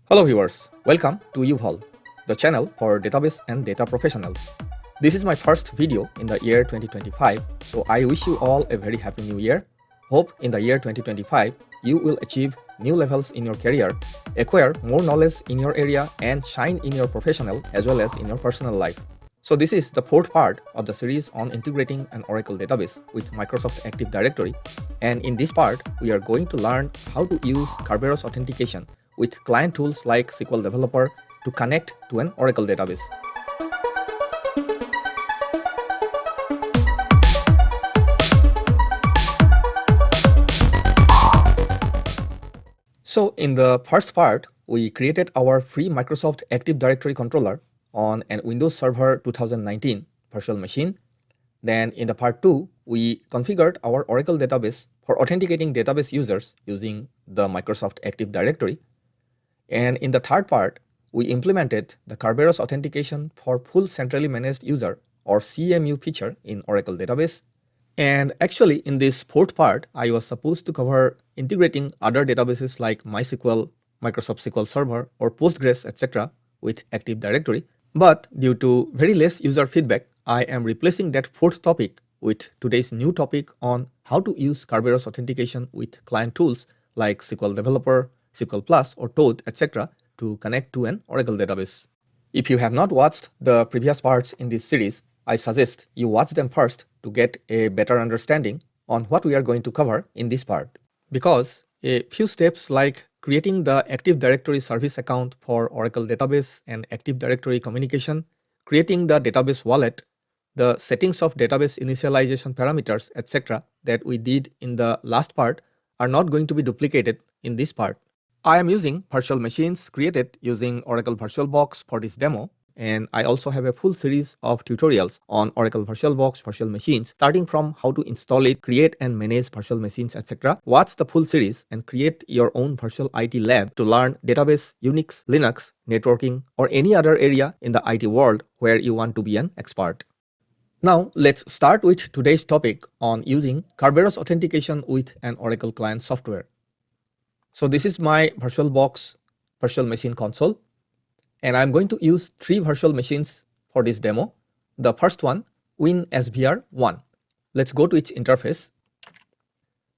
Hello viewers, welcome to UVol, the channel for database and data professionals. This is my first video in the year 2025, so I wish you all a very happy new year. Hope in the year 2025 you will achieve new levels in your career, acquire more knowledge in your area and shine in your professional as well as in your personal life. So this is the fourth part of the series on integrating an Oracle database with Microsoft Active Directory, and in this part we are going to learn how to use Kerberos authentication with client tools like SQL Developer to connect to an Oracle database. So in the first part, we created our free Microsoft Active Directory controller on an Windows Server 2019 virtual machine. Then in the part 2, we configured our Oracle database for authenticating database users using the Microsoft Active Directory. And in the third part, we implemented the Kerberos authentication for full centrally managed user or CMU feature in Oracle database. And actually in this fourth part, I was supposed to cover integrating other databases like MySQL, Microsoft SQL Server or Postgres, etc. with Active Directory. But due to very less user feedback, I am replacing that fourth topic with today's new topic on how to use Kerberos authentication with client tools like SQL Developer, SQL Plus or Toad, etc. to connect to an Oracle database. If you have not watched the previous parts in this series, I suggest you watch them first to get a better understanding on what we are going to cover in this part. Because a few steps like creating the Active Directory service account for Oracle database and Active Directory communication, creating the database wallet, the settings of database initialization parameters, etc. that we did in the last part are not going to be duplicated in this part. I am using virtual machines created using Oracle VirtualBox for this demo, and I also have a full series of tutorials on Oracle VirtualBox virtual machines, starting from how to install it, create and manage virtual machines, etc. Watch the full series and create your own virtual IT lab to learn database, Unix, Linux, networking, or any other area in the IT world where you want to be an expert. Now let's start with today's topic on using Kerberos authentication with an Oracle client software. So this is my VirtualBox virtual machine console, and I'm going to use 3 virtual machines for this demo. The first one, WinSVR1. Let's go to its interface.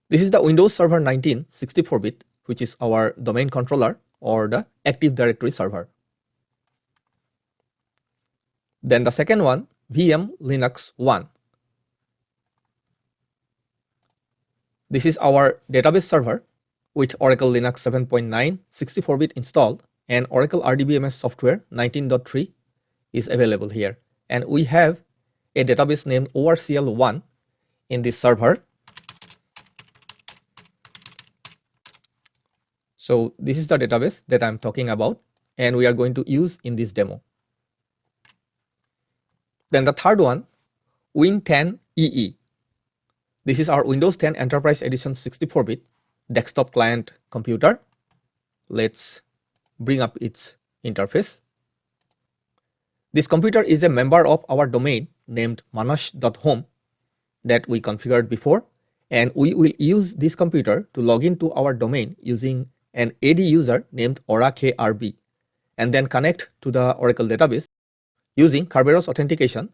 This is the Windows Server 19 64-bit, which is our domain controller or the Active Directory server. Then the second one, VM Linux 1. This is our database server with Oracle Linux 7.9 64-bit installed, and Oracle RDBMS software 19.3 is available here. And we have a database named ORCL1 in this server. So this is the database that I'm talking about, and we are going to use in this demo. Then the third one, Win10EE. This is our Windows 10 Enterprise Edition 64-bit desktop client computer. Let's bring up its interface. This computer is a member of our domain named manash.home that we configured before, and we will use this computer to log into our domain using an AD user named OraKRB and then connect to the Oracle database using Kerberos authentication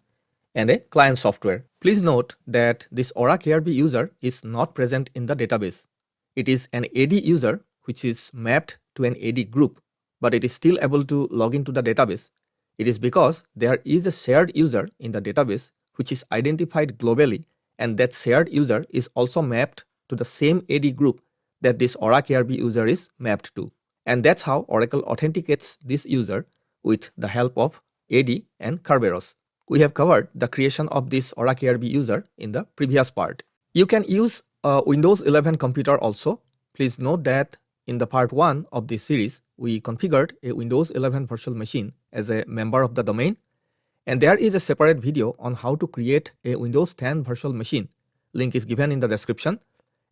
and a client software. Please note that this OraKRB user is not present in the database. It is an AD user which is mapped to an AD group, but it is still able to log into the database. It is because there is a shared user in the database which is identified globally, and that shared user is also mapped to the same AD group that this OraKRB user is mapped to. And that's how Oracle authenticates this user with the help of AD and Kerberos. We have covered the creation of this OraKRB user in the previous part. You can use a Windows 11 computer also. Please note that in the part 1 of this series, we configured a Windows 11 virtual machine as a member of the domain, and there is a separate video on how to create a Windows 10 virtual machine. Link is given in the description,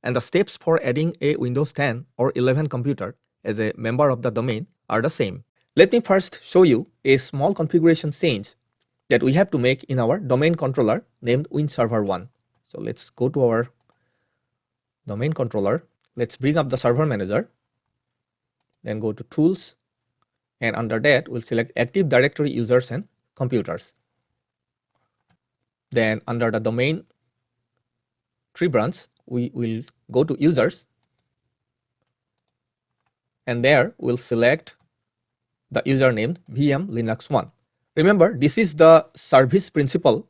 and the steps for adding a Windows 10 or 11 computer as a member of the domain are the same. Let me first show you a small configuration change that we have to make in our domain controller named WinServer1. So let's go to our domain controller. Let's bring up the server manager, then go to Tools, and under that we'll select Active Directory users and computers. Then under the domain tree branch, we will go to users, and there we'll select the username VM Linux 1. Remember, this is the service principal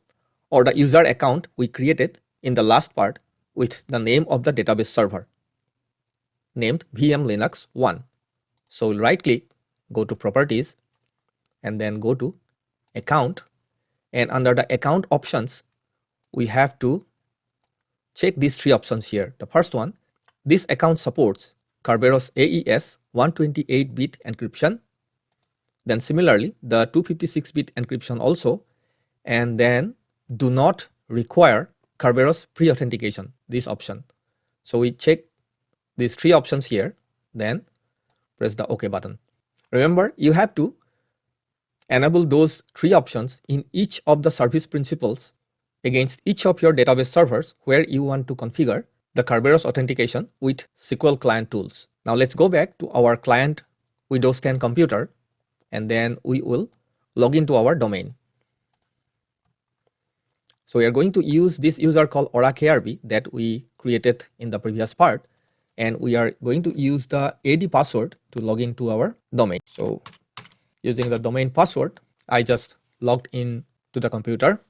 or the user account we created in the last part with the name of the database server named VM Linux 1. So we'll right click, go to properties, and then go to account, and under the account options we have to check these three options here. The first one, this account supports Kerberos AES 128-bit encryption, then similarly the 256-bit encryption also, and then do not require Kerberos pre-authentication, this option. So we check these three options here, then press the OK button. Remember, you have to enable those three options in each of the service principals against each of your database servers where you want to configure the Kerberos authentication with SQL client tools. Now let's go back to our client Windows 10 computer, and then we will log into our domain. So we are going to use this user called Oracle that we created in the previous part, and we are going to use the AD password to log into our domain. So using the domain password, I just logged in to the computer.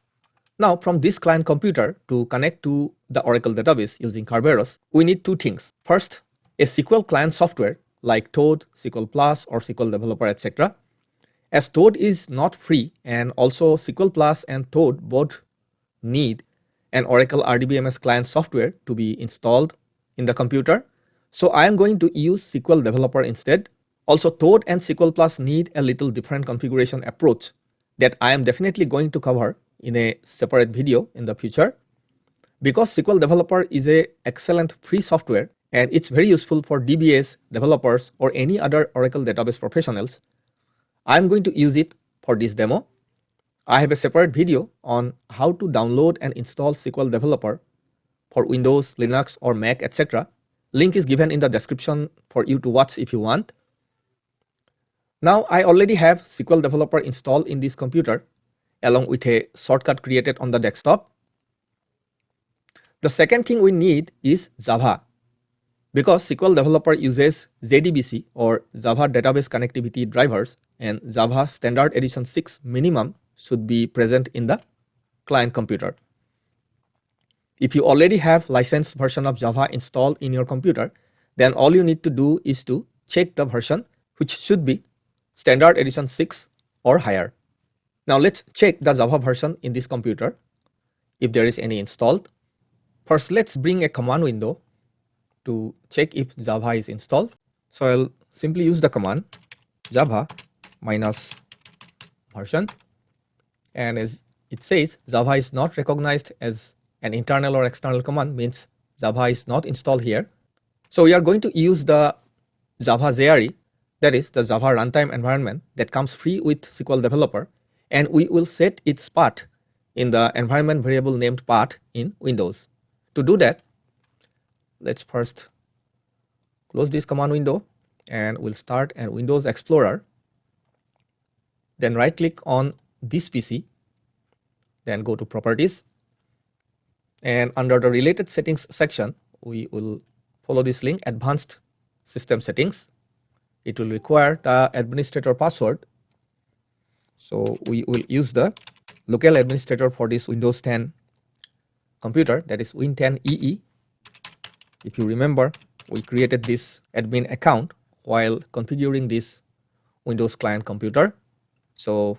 Now from this client computer to connect to the Oracle database using Kerberos, we need two things. First, a SQL client software like Toad, SQL Plus, or SQL Developer, etc. As Toad is not free, and also SQL Plus and Toad both need an Oracle RDBMS client software to be installed in the computer. So I am going to use SQL Developer instead. Also, Toad and SQL Plus need a little different configuration approach that I am definitely going to cover in a separate video in the future. Because SQL Developer is an excellent free software and it's very useful for DBAs, developers, or any other Oracle database professionals, I am going to use it for this demo. I have a separate video on how to download and install SQL Developer for Windows, Linux, or Mac, etc. Link is given in the description for you to watch if you want. Now I already have SQL Developer installed in this computer along with a shortcut created on the desktop. The second thing we need is Java, because SQL Developer uses JDBC or Java Database Connectivity drivers, and Java Standard Edition 6 minimum should be present in the client computer. If you already have licensed version of Java installed in your computer, then all you need to do is to check the version, which should be Standard Edition 6 or higher. Now let's check the Java version in this computer if there is any installed. First, let's bring a command window to check if Java is installed. So I'll simply use the command java -version, and as it says, Java is not recognized as an internal or external command, means Java is not installed here. So we are going to use the Java JRE, that is the Java runtime environment that comes free with SQL Developer, and we will set its path in the environment variable named path in Windows. To do that, let's first close this command window, and we'll start a Windows Explorer. Then right click on this PC, then go to properties, and under the related settings section, we will follow this link, advanced system settings. It will require the administrator password. So we will use the local administrator for this Windows 10 computer, that is Win10EE. If you remember, we created this admin account while configuring this Windows client computer. So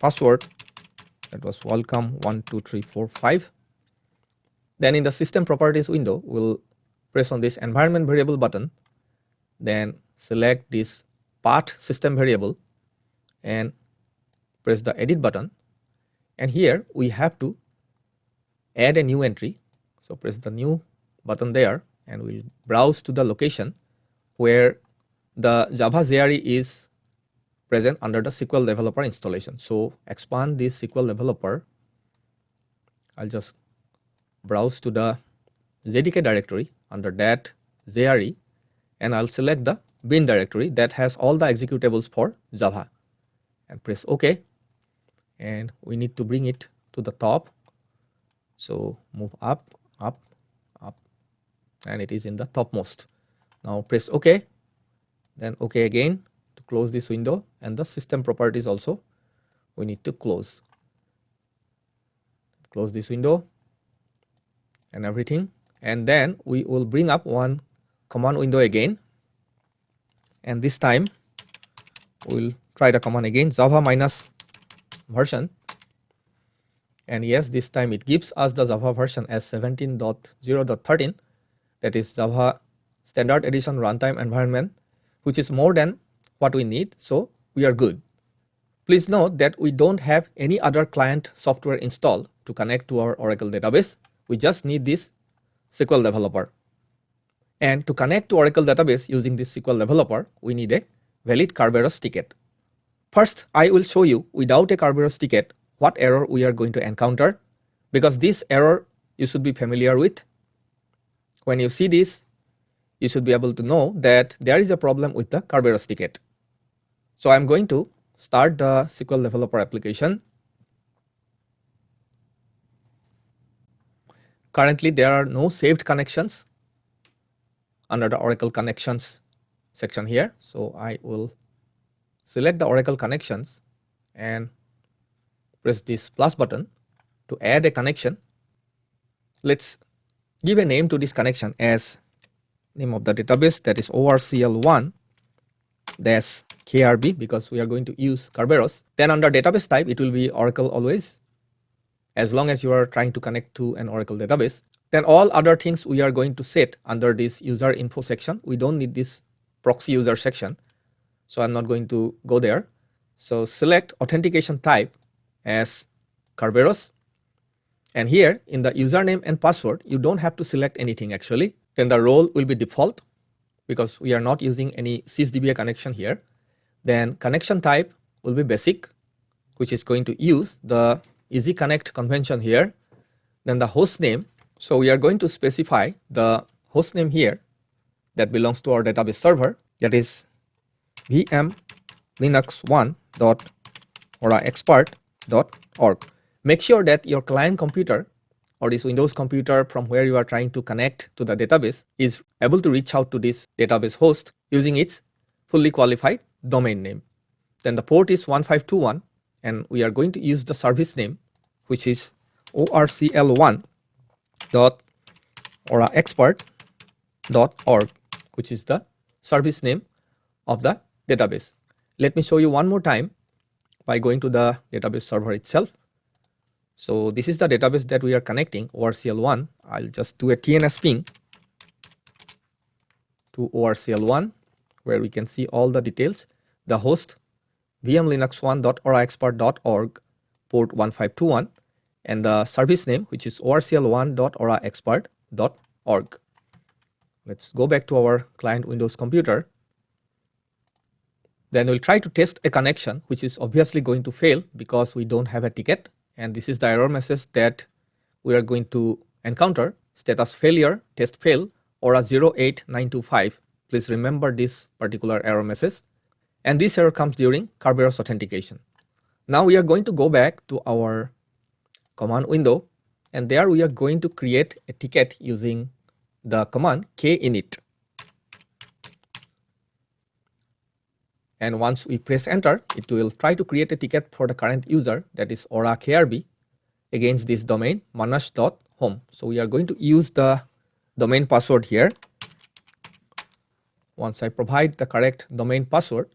password, that was welcome12345. Then in the system properties window, we'll press on this environment variable button, then select this path system variable and press the edit button. And here we have to add a new entry. So press the new button there, and we'll browse to the location where the Java JRE is present under the SQL Developer installation. So expand this SQL Developer. I'll just browse to the JDK directory, under that JRE, and I'll select the bin directory that has all the executables for Java, and press OK. And we need to bring it to the top. So move up, up, up, and it is in the topmost. Now press OK, then OK again to close this window, and the system properties also we need to close. Close this window and everything, and then we will bring up one command window again, and this time we'll try the command again, java minus version, and yes, this time it gives us the Java version as 17.0.13, that is Java standard edition runtime environment, which is more than what we need, so we are good. Please note that we don't have any other client software installed to connect to our Oracle database. We just need this SQL Developer. And to connect to Oracle database using this SQL Developer, we need a valid Kerberos ticket. First, I will show you without a Kerberos ticket what error we are going to encounter, because this error you should be familiar with. When you see this, you should be able to know that there is a problem with the Kerberos ticket. So I am going to start the SQL Developer application. Currently, there are no saved connections under the Oracle connections section here. So I will select the Oracle connections and press this plus button to add a connection. Let's give a name to this connection as name of the database, that is ORCL1 KRB, because we are going to use Kerberos. Then under database type, it will be Oracle always, as long as you are trying to connect to an Oracle database. Then all other things we are going to set under this user info section. We don't need this proxy user section, so I'm not going to go there. So select authentication type as Kerberos, and here in the username and password, you don't have to select anything actually. Then the role will be default, because we are not using any sysdba connection here. Then connection type will be basic, which is going to use the easy connect convention here. Then the host name, so we are going to specify the host name here that belongs to our database server, that is VM linux1.oraexpert.org. Make sure that your client computer or this Windows computer from where you are trying to connect to the database is able to reach out to this database host using its fully qualified domain name. Then the port is 1521, and we are going to use the service name, which is orcl1.oraexpert.org, which is the service name of the database. Let me show you one more time by going to the database server itself. So this is the database that we are connecting, ORCL1. I'll just do a TNS ping to ORCL1, where we can see all the details. The host vmlinux1.oraexpert.org, port 1521, and the service name, which is orcl1.oraexpert.org. Let's go back to our client Windows computer. Then we'll try to test a connection, which is obviously going to fail because we don't have a ticket. And this is the error message that we are going to encounter: status failure, test fail, or a 08925. Please remember this particular error message. And this error comes during Kerberos authentication. Now we are going to go back to our command window, and there we are going to create a ticket using the command kinit. And once we press enter, it will try to create a ticket for the current user, that is Ora KRB, against this domain manash.home. So we are going to use the domain password here. Once I provide the correct domain password,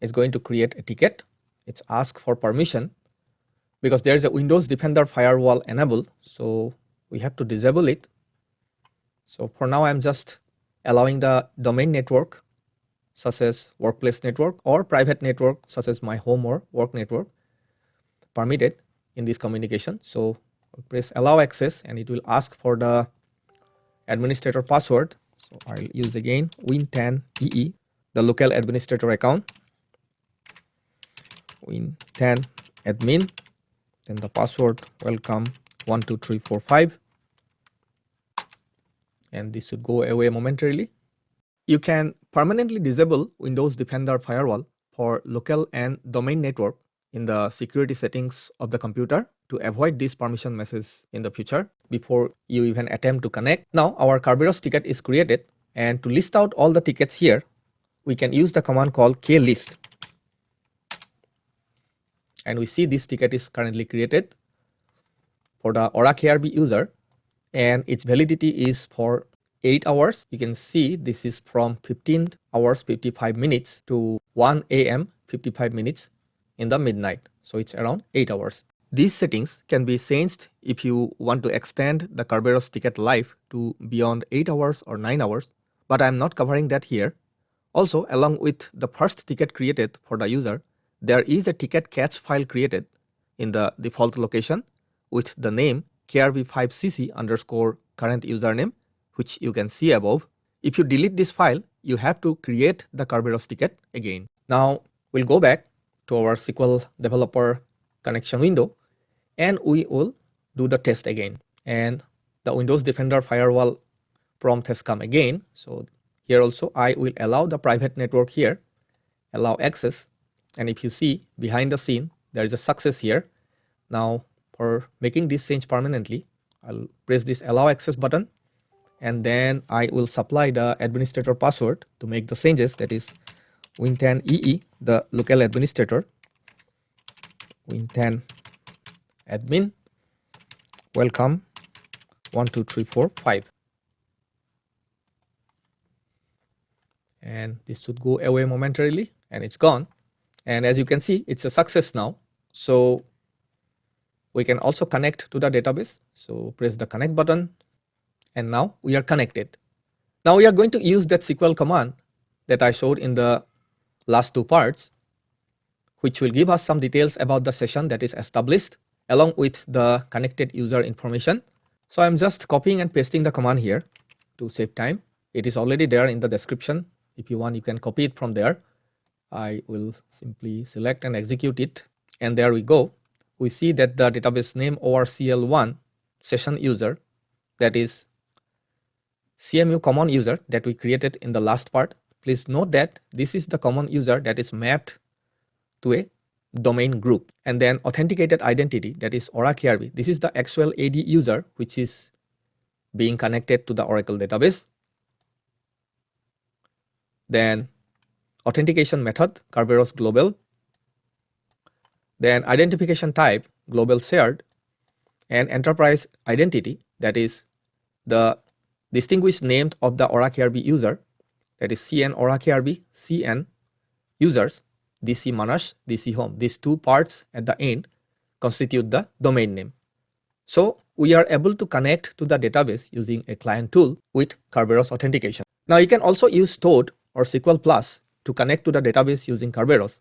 it's going to create a ticket. It's asked for permission because there is a Windows Defender firewall enabled, so we have to disable it. So for now, I'm just allowing the domain network such as workplace network or private network such as my home or work network permitted in this communication. So I'll press allow access, and it will ask for the administrator password. So I'll use again win10ee, the local administrator account, win10 admin, then the password welcome 12345, and this should go away momentarily. You can permanently disable Windows Defender Firewall for local and domain network in the security settings of the computer to avoid this permission message in the future before you even attempt to connect. Now our Kerberos ticket is created, and to list out all the tickets here, we can use the command called klist. And we see this ticket is currently created for the Oracle KRB user, and its validity is for 8 hours. You can see this is from 15 hours 55 minutes to 1 AM 55 minutes in the midnight. So it's around 8 hours. These settings can be changed if you want to extend the Kerberos ticket life to beyond 8 hours or 9 hours, but I'm not covering that here. Also, along with the first ticket created for the user, there is a ticket catch file created in the default location with the name krb5cc underscore current username, which you can see above. If you delete this file, you have to create the Kerberos ticket again. Now we'll go back to our SQL Developer connection window, and we will do the test again. And the Windows Defender Firewall prompt has come again. So here also I will allow the private network here, allow access. And if you see behind the scene, there is a success here. Now for making this change permanently, I'll press this allow access button, and then I will supply the administrator password to make the changes. That is win10ee, the local administrator, win10 admin, welcome 1 2 3 4 5, and this should go away momentarily, and it's gone. And as you can see, it's a success now. So we can also connect to the database. So press the connect button, and now we are connected. Now we are going to use that SQL command that I showed in the last two parts, which will give us some details about the session that is established along with the connected user information. So I'm just copying and pasting the command here to save time. It is already there in the description. If you want, you can copy it from there. I will simply select and execute it, and there we go. We see that the database name ORCL1 session user, that is CMU common user that we created in the last part. Please note that this is the common user that is mapped to a domain group. And then authenticated identity, that is Oracle KRB. This is the actual AD user which is being connected to the Oracle database. Then authentication method, Kerberos global. Then identification type, global shared. And enterprise identity, that is the distinguished name of the Oracle KRB user, that is CN Oracle KRB, CN users, DC Manash, DC Home. These two parts at the end constitute the domain name. So we are able to connect to the database using a client tool with Kerberos authentication. Now you can also use Toad or SQL Plus to connect to the database using Kerberos.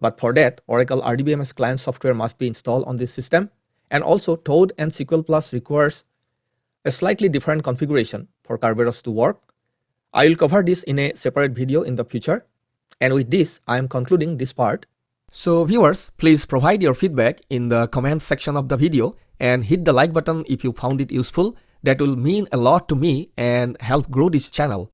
But for that, Oracle RDBMS client software must be installed on this system. And also Toad and SQL Plus requires a slightly different configuration for Kerberos to work. I will cover this in a separate video in the future. And with this, I am concluding this part. So viewers, please provide your feedback in the comment section of the video and hit the like button if you found it useful. That will mean a lot to me and help grow this channel.